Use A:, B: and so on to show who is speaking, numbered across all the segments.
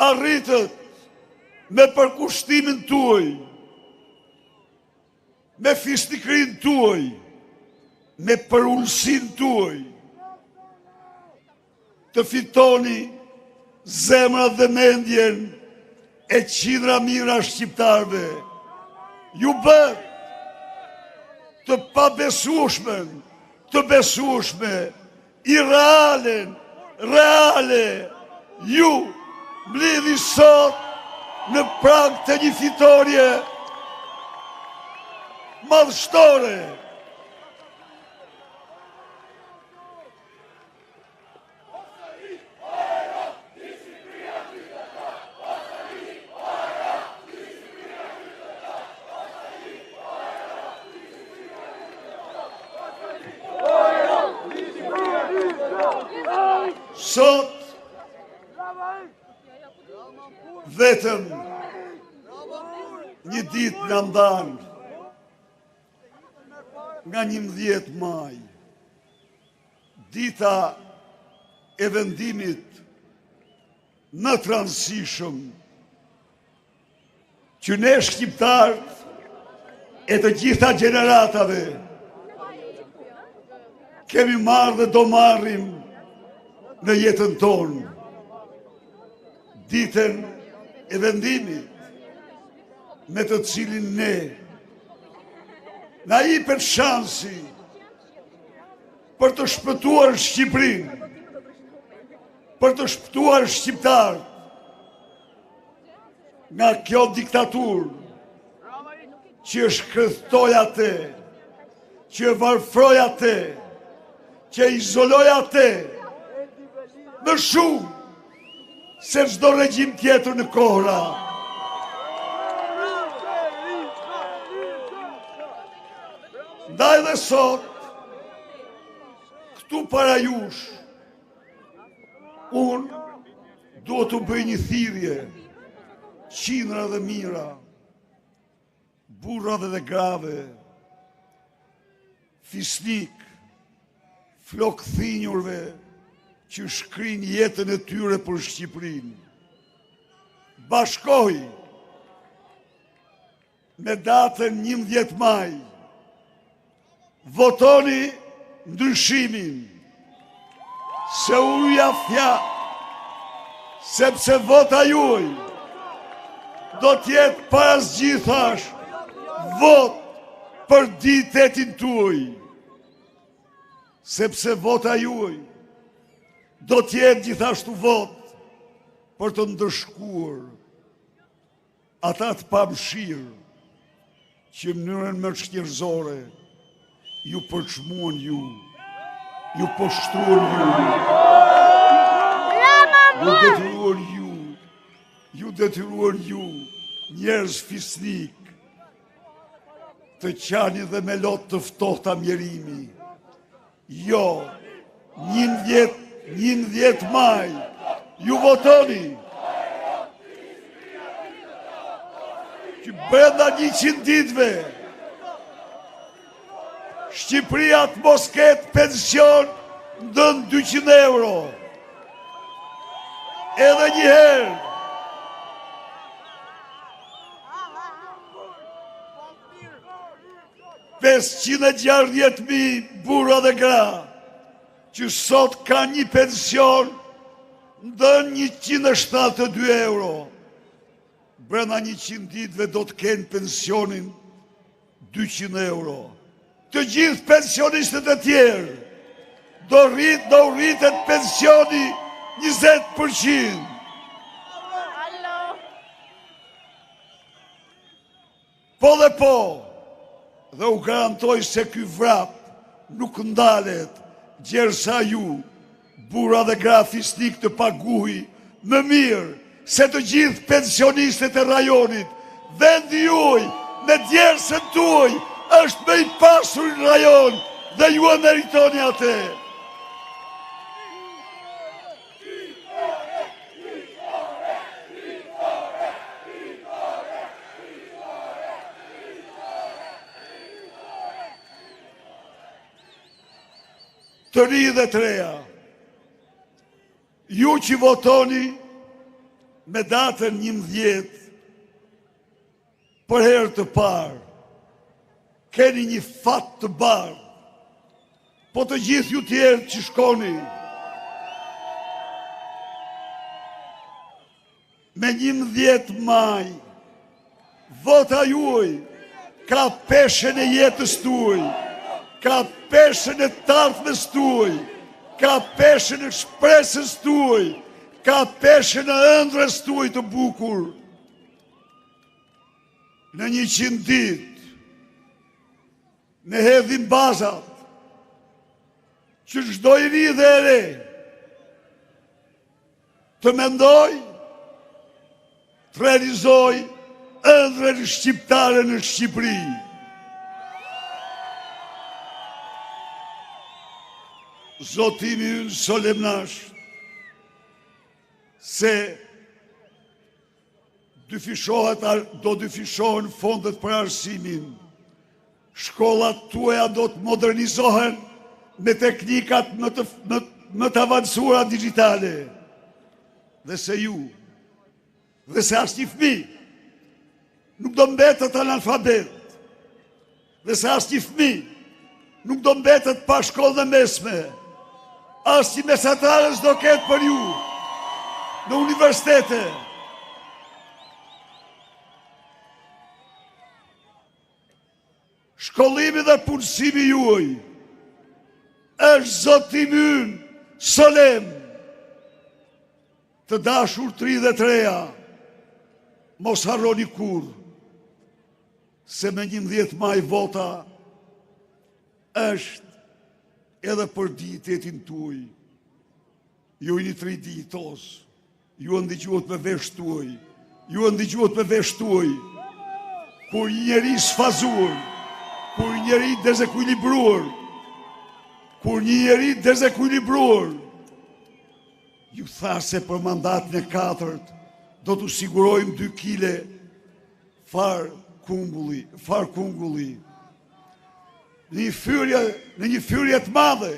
A: arritët me përkushtimin tuaj, me fisnikrin tuaj, me përullësin tuaj, të fitoni zemrat dhe mendjen e qindra mijëra shqiptarve. Ju bët të pabesueshmen, të besueshme, reale, ju mblidhi sot në prag të një fitorie madhështore. Sot, vetëm një ditë nga ndanë nga 11 maj, dita e vendimit në transishëm, që ne shqiptarët e të gjitha gjeneratave kemi marrë dhe do marrim në jetën tonë, ditën e vendimit me të cilin ne na i për shansi për të shpëtuar Shqipërinë, për të shpëtuar shqiptarët nga kjo diktaturë që e shkrethtoi atë, që e varfroi atë, që e izoloi atë, më shumë se çdo regjim tjetër në kohëra. Ndaj dhe sot, këtu para jush, unë duhet të bëj një thirrje, qindra dhe mijëra, burrave dhe grave, fisnik, flok thinjurve, që shkrin jetën e tyre për Shqipërinë. Bashkoj me datën 11 maj, votoni ndryshimin, se uja sepse vota juaj do t'jetë pas gjithash vot për ditetin tuaj, sepse vota juaj do t'jetë gjithashtu vot për të ndërshkuar ata të pamëshirë që në mënyrën më shkjerëzore ju përçmuan ju poshtruan ju detyruan ju njerëz fisnik të qani dhe me lot të ftohta mjerimi. Jo, 11 maj, ju votoni që brenda 100 ditëve Shqipëria të mos ketë pension ndën 200 euro. Edhe një herë. $560.000 burra dhe gra që sot ka një pension ndën 172 euro. Brenda 100 ditëve do të kenë pensionin 200 euro. Të gjithë pensionistët e tjerë do rritet pensioni 20%. Po dhe po, dhe u garantoj se ky vrap nuk ndalet gjersa ju, burra dhe gra fisnik të paguhi më mirë se të gjithë pensionistët e rajonit. Vendi juaj me djersën tuaj është me i pasur në rajon dhe ju e meritoni atë. Të ri dhe të reja, Ju që votoni me datën 11 për herë të parë, keni një fat të bardhë, po të gjithë ju tjerë që shkoni me 11 maj, vota juaj ka peshën e jetës tuaj, ka peshën e tartmes tuaj, ka peshën e shpresës tuaj, ka peshën e ëndrës tuaj të bukur. Në 100 ditë, ne hedhim bazat, që çdo i ri dhe e re të mendoj, të realizoj ëndrën shqiptare në Shqipëri. Zotimi ynë solemnash, se do dyfishohen fondet për arsimin, shkollat tuaja do të modernizohen me teknikat më të avancuara digitale, dhe se ju, dhe se as një fëmijë nuk do mbetet analfabet, dhe se as një fëmijë nuk do mbetet pa shkollë dhe mesme, as një mesatarës do ketë për ju në universitete. Shkollimi dhe punësimi juaj është zotimi ynë solem, të dashur 33-a, mos harroni kur, se me 11 maj vota është edhe për dijetetin tuaj. Ju jeni 3 dijetos, ju ndigjuhet me vesh tuaj, ju ndigjuhet me vesh tuaj, kur një njeri sfazuar, kur një njeri dezekuilibruar, kur një njeri dezekuilibruar, ju tha se për mandatin e 4 do të sigurojmë 2 kile far kungulli. Në një fyrje të madhe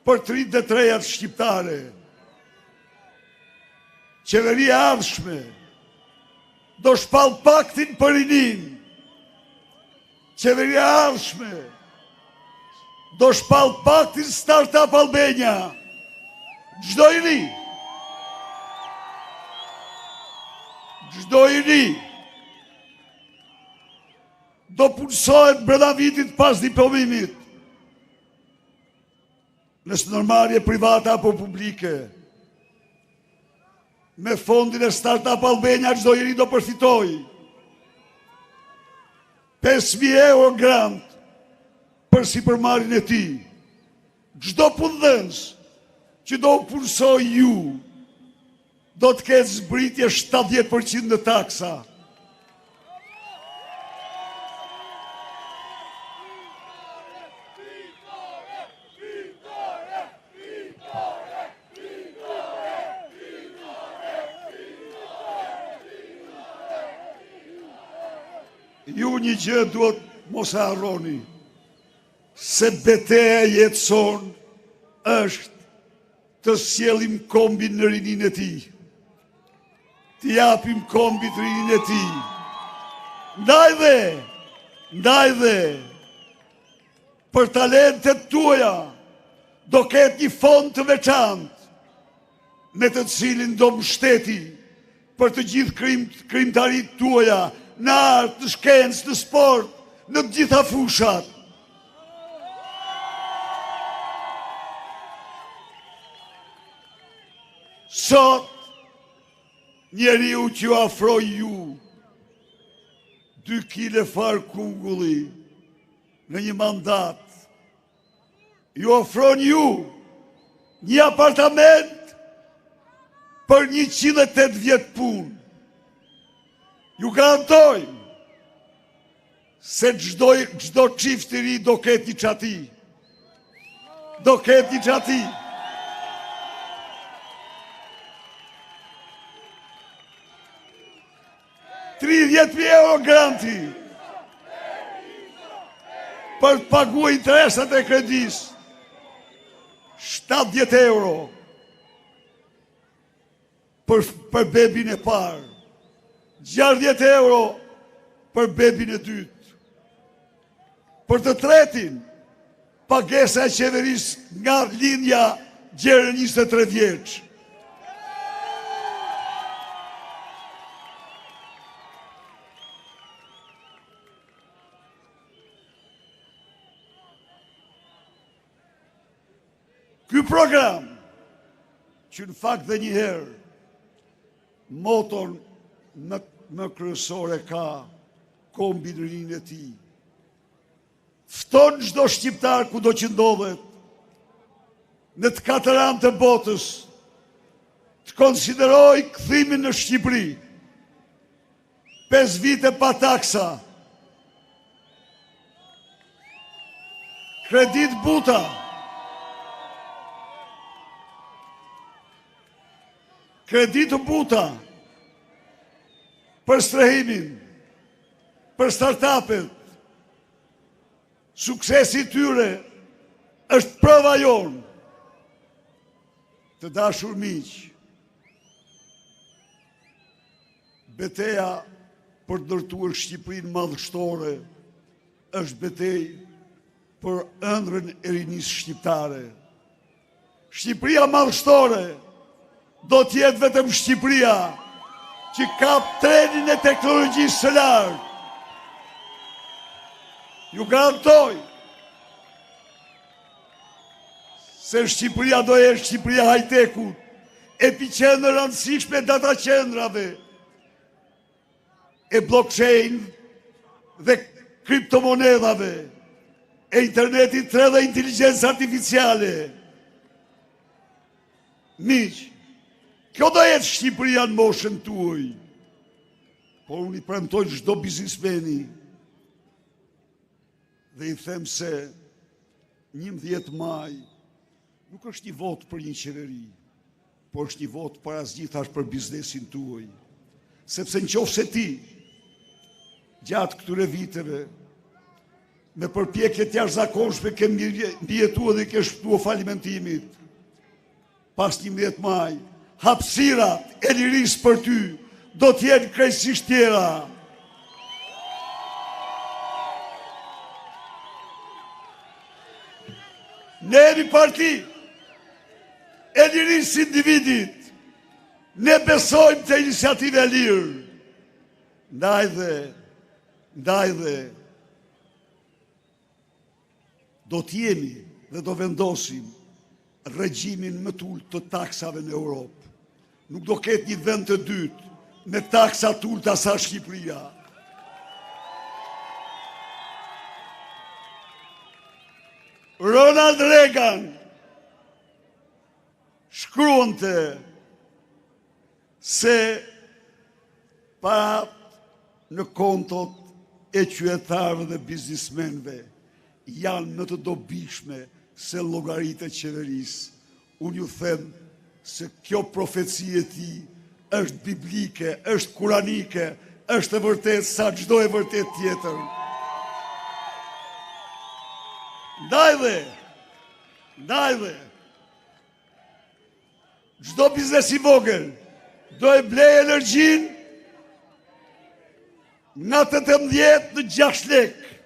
A: për 33-at shqiptare. Qeveria e ardhshme do shpall paktin për rinin. Qeveria e ardhshme do shpall paktin Startup Albania. Çdo i ri do punësohet brenda vitit pas diplomimit, nësë nërmarrje private apo publike. Me fondin e Startup Albania çdo i ri do përfitoj 5.000 euro grant për sipërmarrjen e tij. Çdo punëdhënës që do punësoj ju, do të ketë zbritje 70% në taksa. Ju një gjë duhet mos e harroni, se betejë jetëson është të sjellim kombin në rinin e tij, të japim kombit rinin e tij. Ndaj dhe për talentet tuaja do ketë një fond të veçantë, me të cilin do mbështeti për të gjithë krimtarit tuaja, në artë, në shkencë, në sport, në të gjitha fushat. Sot, njeriu që ju afroj ju 2 kile far kungulli në një mandat, ju afron ju një apartament për 108 vjet punë. Ju garantojmë se çdo çift i ri do ketë një çati. Do ketë një çati. 30.000 euro garanti për të paguar interesat e kredis. 70 euro për bebin e parë, 60 euro për bebin e dytë. Për të tretin, pagesa e qeverisë nga lindja gjere 23 vjeç. Ky program, që në fakt dhe njëherë, moton më kryesore ka kombinërinë e tij. Fton çdo shqiptar kudo që ndodhet në të katër anë të botës të konsideroj kthimin në Shqipëri. 5 vite pa taksa, kredit buta, për strehimin, për startupet. Suksesi tyre është prova jonë. Të dashur miq, betejë për të ndërtuar Shqipërinë madhështore është betejë për ëndrrën e rinisë shqiptare. Shqipëria madhështore do të jetë vetëm Shqipëria që kap trenin e teknologjisë së lartë. Ju garantoj se Shqipëria do jetë Shqipëria high-tech-ut, epicentër rëndësishme data qendrave, e blockchain dhe kriptomonedhave, e internetit 3 dhe inteligencë artificiale. Miq, kjo do jetë Shqipëria në moshën tuaj. Por unë i premtoj çdo biznismeni dhe i them se 11 maj nuk është një vot për një qeveri, por është një vot parazgjithash për biznesin tuaj. Sepse nëse ti, gjatë këtyre viteve, me përpjekje të jashtëzakonshme ke mbijetuar dhe ke shpëtuar falimentimit, pas 11 maj, hapësirat e lirisë për ty do të jenë krejtësisht tjera. Ne jemi parti e lirisë individit. Ne besojmë të iniciative e lirë. Ndaj dhe do t'jemi dhe do vendosim regjimin më të ulët të taksave në Europë. Nuk do ketë një vend të dytë me taksa të ulta sa Shqipëria. Ronald Reagan shkruante se parat në kontot e qytetarëve dhe biznismenëve janë më të dobishme se llogaritë e qeverisë. Unë ju them se kjo profeci e tij është biblike, është kuranike, është e vërtetë sa çdo e vërtet tjetër. Ndaj dhe, çdo biznes i vogël do e blej energjinë nga 18 në 6 lekë.